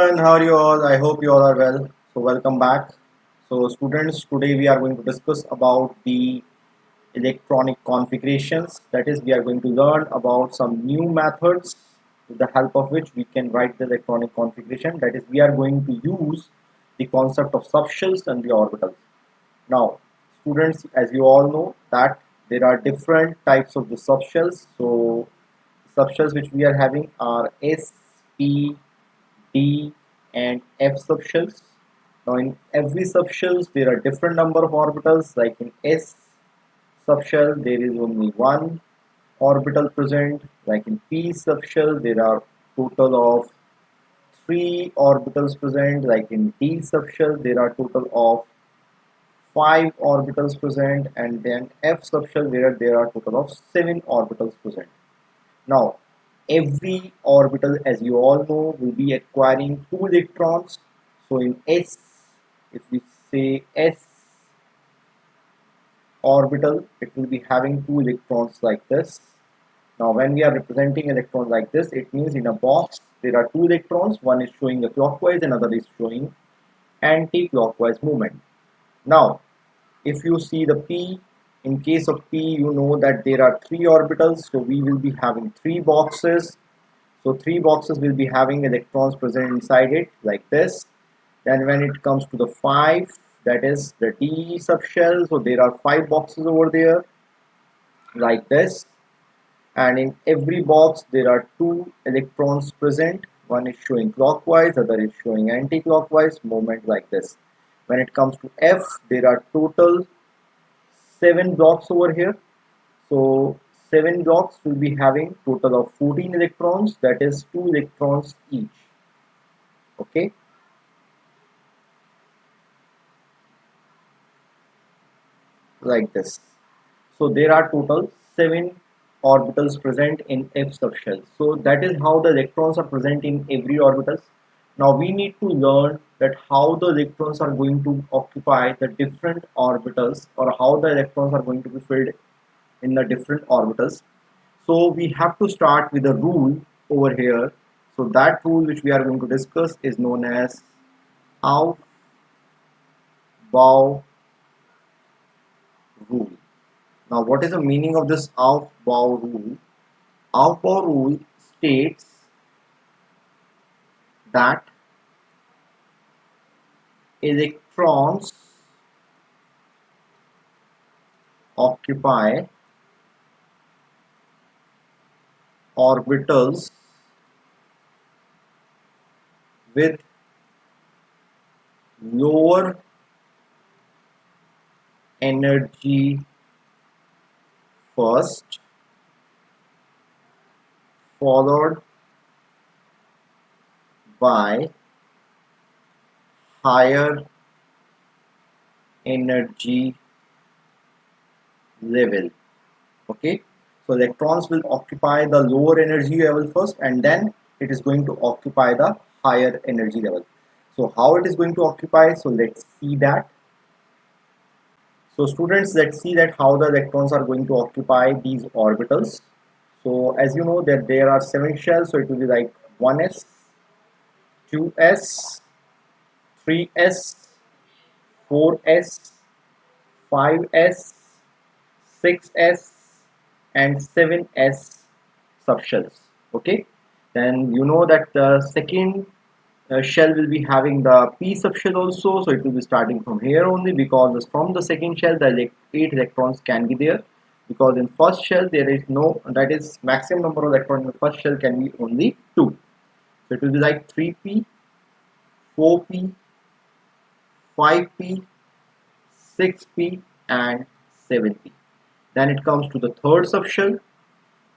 everyone, how are you all? I hope you all are well. So welcome back. So students, today we are going to discuss about the electronic configurations. That is, we are going to learn about some new methods with the help of which we can write the electronic configuration. That is, we are going to use the concept of subshells and the orbitals. Now, students, as you all know that there are different types of the subshells. So subshells which we are having are S, P, D and F subshells. Now in every subshells there are different number of orbitals. Like in S subshell there is only one orbital present. Like in P subshell there are total of three orbitals present. Like in D subshell there are total of five orbitals present, and then F subshell where there are total of seven orbitals present. Now, every orbital, as you all know, will be acquiring two electrons. So in S, if we say S orbital, it will be having two electrons like this. Now, when we are representing electrons like this, it means in a box there are two electrons. One is showing the clockwise, another is showing anti-clockwise movement. Now, if you see the P, in case of P, you know that there are three orbitals. So we will be having three boxes. So three boxes will be having electrons present inside it like this. Then when it comes to the 5, that is the D subshell, so there are 5 boxes over there like this. And in every box there are 2 electrons present. One is showing clockwise, other is showing anti-clockwise movement like this. When it comes to F, there are total 7 blocks over here. So 7 blocks will be having total of 14 electrons, that is 2 electrons each. Okay, like this. So there are total 7 orbitals present in F subshell. So that is how the electrons are present in every orbital. Now we need to learn that how the electrons are going to occupy the different orbitals, or how the electrons are going to be filled in the different orbitals. So we have to start with a rule over here. So that rule which we are going to discuss is known as Aufbau rule. Now what is the meaning of this Aufbau rule? Aufbau rule states that electrons occupy orbitals with lower energy first, followed by higher energy level. Okay, so electrons will occupy the lower energy level first, and then it is going to occupy the higher energy level. So how it is going to occupy? So let's see that. So students, let's see that how the electrons are going to occupy these orbitals. So as you know that there are 7 shells, so it will be like 1s, 2s, 3s, 4s, 5s, 6s and 7s subshells. Okay, then you know that the second shell will be having the P subshell also, so it will be starting from here only, because from the second shell the 8 electrons can be there, because in first shell there is no, that is maximum number of electrons in the first shell can be only 2. So it will be like 3p, 4p, 5p, 6p and 7p. Then it comes to the third subshell,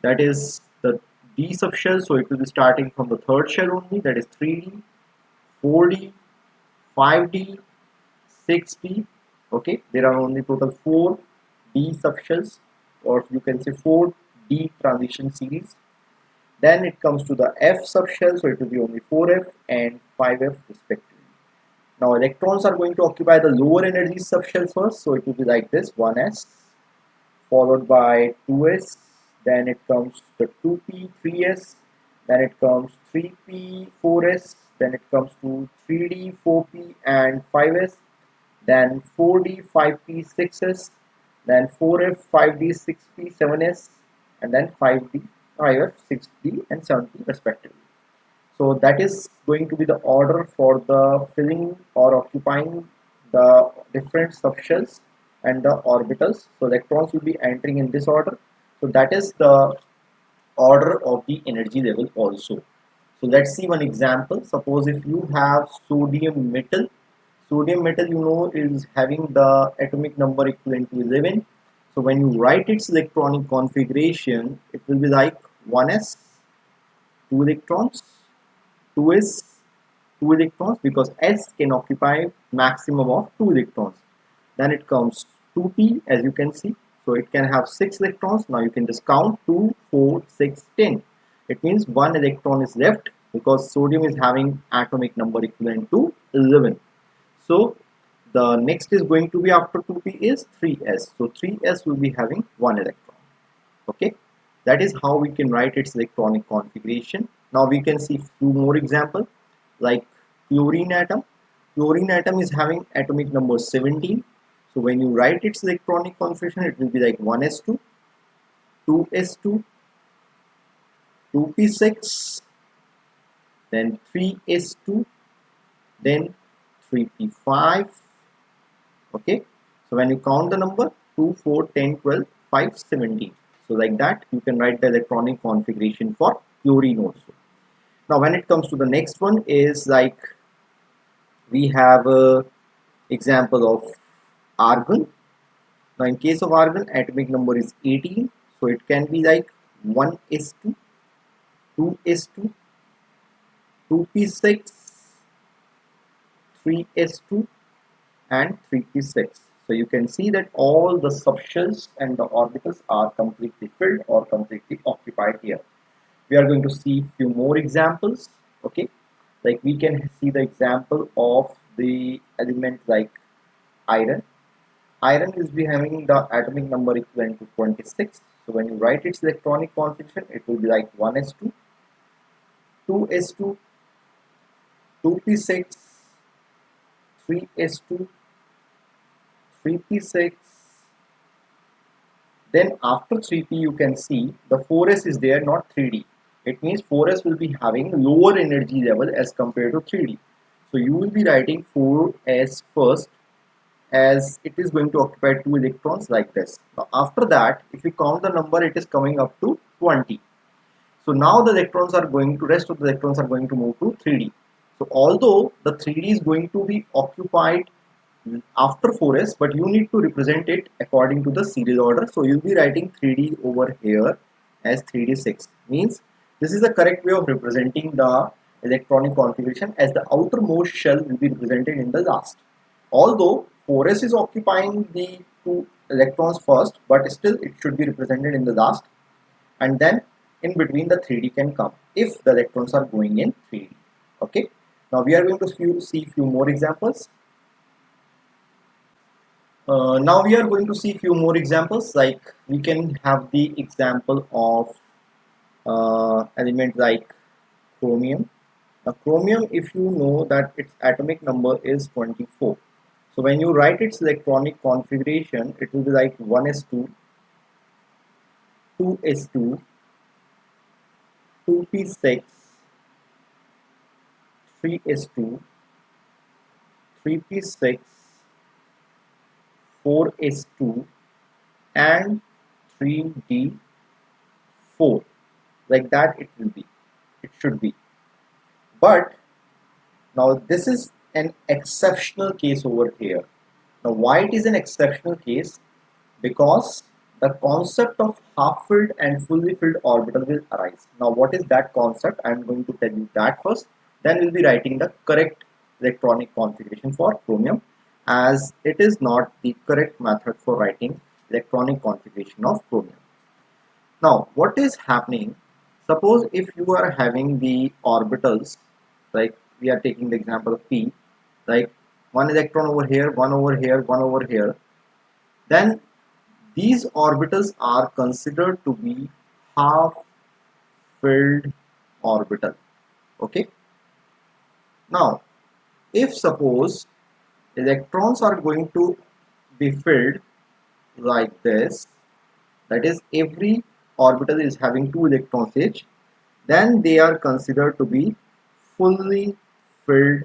that is the D subshell, so it will be starting from the third shell only, that is 3d, 4d, 5d, 6d. Okay, there are only total 4 D subshells, or you can say 4 D transition series. Then it comes to the F subshell, so it will be only 4f and 5f respectively. Now electrons are going to occupy the lower energy subshell first, so it will be like this: 1s, followed by 2s, then it comes the 2p, 3s, then it comes 3p, 4s, then it comes to 3D, 4P and 5S, then 4D, 5P, 6S, then 4F, 5D, 6P, 7S, and then 5D, 5F, 6D and 7P respectively. So that is going to be the order for the filling or occupying the different subshells and the orbitals. So electrons will be entering in this order. So that is the order of the energy level also. So let's see one example. Suppose if you have sodium metal. Sodium metal, you know, is having the atomic number equivalent to 11. So when you write its electronic configuration, it will be like 1s, 2 electrons, 2s, 2 electrons, because s can occupy maximum of 2 electrons. Then it comes 2p, as you can see. So it can have 6 electrons. Now you can just count 2, 4, 6, 10. It means 1 electron is left because sodium is having atomic number equivalent to 11. So the next is going to be after 2p is 3s. So 3s will be having 1 electron. Okay, that is how we can write its electronic configuration. Now we can see few more examples like fluorine atom. Fluorine atom is having atomic number 17. So when you write its electronic configuration, it will be like 1s2, 2s2, 2p6, then 3s2, then 3p5. Okay, so when you count the number 2, 4, 10, 12, 5, 17. So like that you can write the electronic configuration for fluorine also. Now when it comes to the next one is like we have a example of argon. Now in case of argon, atomic number is 18. So it can be like 1s2, 2s2, 2p6, 3s2 and 3p6. So you can see that all the subshells and the orbitals are completely filled or completely occupied here. We are going to see few more examples. Okay, like we can see the example of the element like iron. Iron is be having the atomic number equivalent to 26. So when you write its electronic configuration, it will be like 1s2, 2s2, 2p6, 3s2, 3p6. Then after 3p you can see the 4s is there, not 3d. It means 4s will be having lower energy level as compared to 3d. So you will be writing 4s first, as it is going to occupy 2 electrons like this. Now after that, if you count the number, it is coming up to 20. So now the electrons are going to, rest of the electrons are going to move to 3d. So although the 3d is going to be occupied after 4s, but you need to represent it according to the serial order. So you'll be writing 3d over here as 3d6. Means this is the correct way of representing the electronic configuration, as the outermost shell will be represented in the last. Although 4s is occupying the 2 electrons first, but still it should be represented in the last, and then in between the 3d can come if the electrons are going in 3d. Okay, now we are going to see few more examples. Now we are going to see few more examples, like we can have the example of element like chromium. Now chromium, if you know that its atomic number is 24. So when you write its electronic configuration, it will be like 1s2, 2s2, 2p6, 3s2, 3p6, 4s2 and 3d4. Like that it will be, it should be. But now this is an exceptional case over here. Now why it is an exceptional case? Because the concept of half-filled and fully filled orbital will arise. Now what is that concept? I am going to tell you that first. Then we'll be writing the correct electronic configuration for chromium, as it is not the correct method for writing electronic configuration of chromium. Now what is happening? Suppose if you are having the orbitals, like we are taking the example of p, like one electron over here, one over here, one over here, then these orbitals are considered to be half filled orbital. Okay, Now, if suppose electrons are going to be filled like this, that is every orbital is having 2 electrons each, then they are considered to be fully filled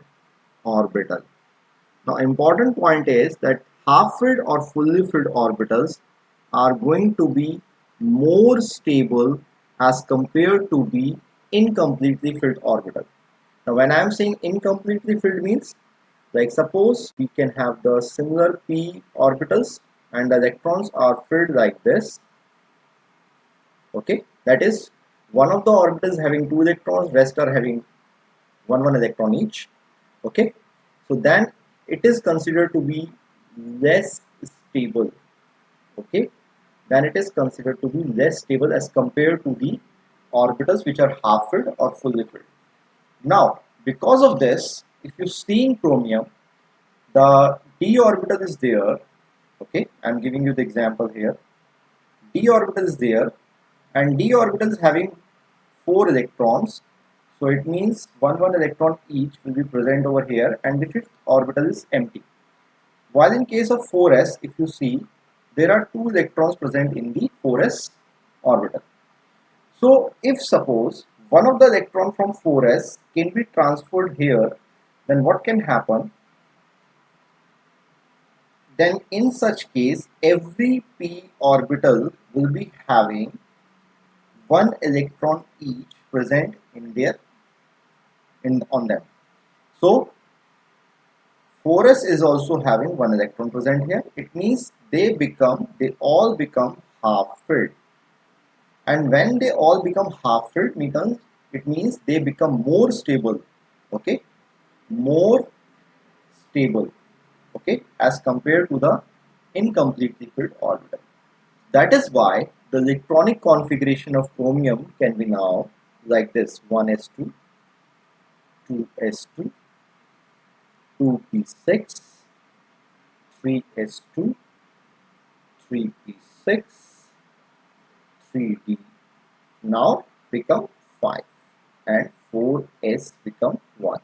orbital. Now important point is that half filled or fully filled orbitals are going to be more stable as compared to the incompletely filled orbital. Now when I am saying incompletely filled means, like suppose we can have the similar p orbitals and the electrons are filled like this. Okay, that is one of the orbitals having 2 electrons, rest are having one electron each. Okay, so then it is considered to be less stable. Okay, then it is considered to be less stable as compared to the orbitals which are half filled or fully filled. Now because of this, if you see in chromium, the d orbital is there. Okay, I am giving you the example here. D orbital is there and d orbital is having 4 electrons, so it means one electron each will be present over here and the 5th orbital is empty. While in case of 4s, if you see, there are 2 electrons present in the 4s orbital. So if suppose one of the electron from 4s can be transferred here, then what can happen? Then in such case every p orbital will be having 1 electron each present in their on them. So 4s is also having 1 electron present here. It means they all become half filled, and when they all become half filled it means they become more stable. Okay, more stable. Okay, as compared to the incompletely filled orbital. That is why the electronic configuration of chromium can be now like this: 1s2, 2s2, 2p6, 3s2, 3p6, 3d now become 5 and 4s become 1.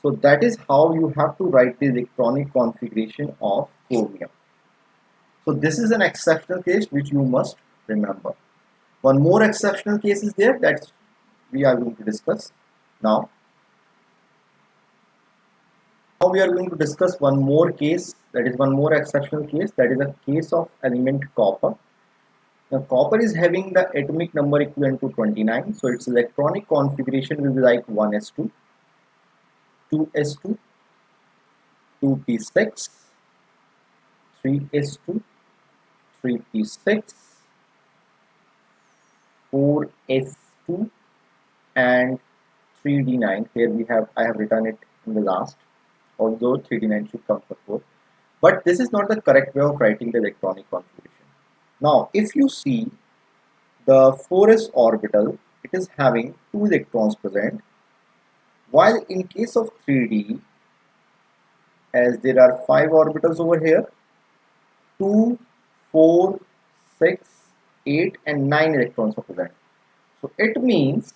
So that is how you have to write the electronic configuration of chromium. So this is an exceptional case which you must remember. One more exceptional case is there that we are going to discuss now. Now we are going to discuss one more case, that is one more exceptional case, that is a case of element copper. Now copper is having the atomic number equivalent to 29, so its electronic configuration will be like 1s2, 2s2, 2p6, 3s2, 3p6, 4s2 and 3d9. Here I have written it in the last, although 3d9 should come before. But this is not the correct way of writing the electronic configuration. Now if you see the 4s orbital, it is having 2 electrons present, while in case of 3d, as there are 5 orbitals over here, 2, 4, 6, 8 and 9 electrons are present. So it means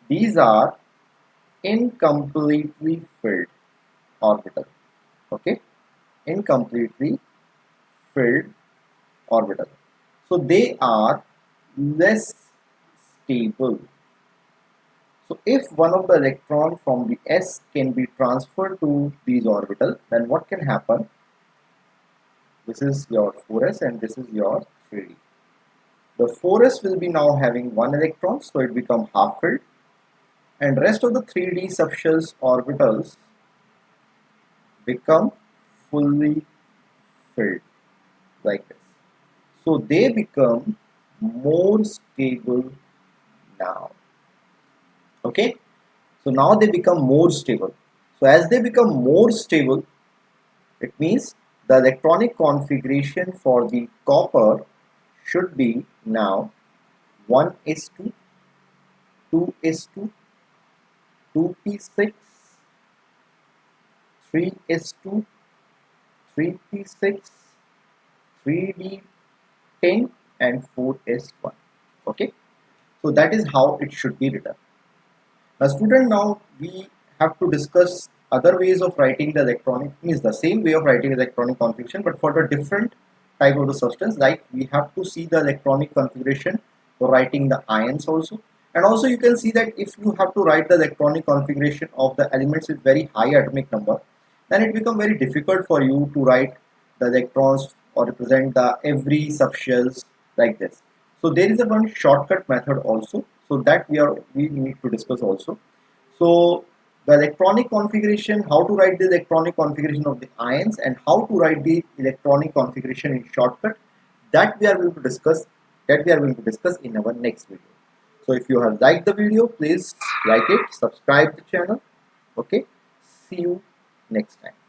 these are incompletely filled orbital. Okay, incompletely filled orbital. So they are less stable. So if one of the electron from the s can be transferred to these orbitals, then what can happen? This is your 4s and this is your 3d. The 4s will be now having 1 electron, so it becomes half filled, and rest of the 3d subshells orbitals become fully filled like this. So they become more stable now. Okay, so now they become more stable. So as they become more stable, it means the electronic configuration for the copper should be now 1s2, 2s2, 2p6, 3s2, 3p6, 3d10 and 4s1. Okay, so that is how it should be written. Now student, now we have to discuss other ways of writing the electronic, means the same way of writing electronic configuration, but for the different type of the substance. Like we have to see the electronic configuration for writing the ions also. And also you can see that if you have to write the electronic configuration of the elements with very high atomic number, then it becomes very difficult for you to write the electrons or represent the every subshells like this. So there is a one shortcut method also, so that we need to discuss also. So the electronic configuration, how to write the electronic configuration of the ions and how to write the electronic configuration in shortcut, that we are going to discuss in our next video. So if you have liked the video, please like it, subscribe the channel. Okay, see you next time.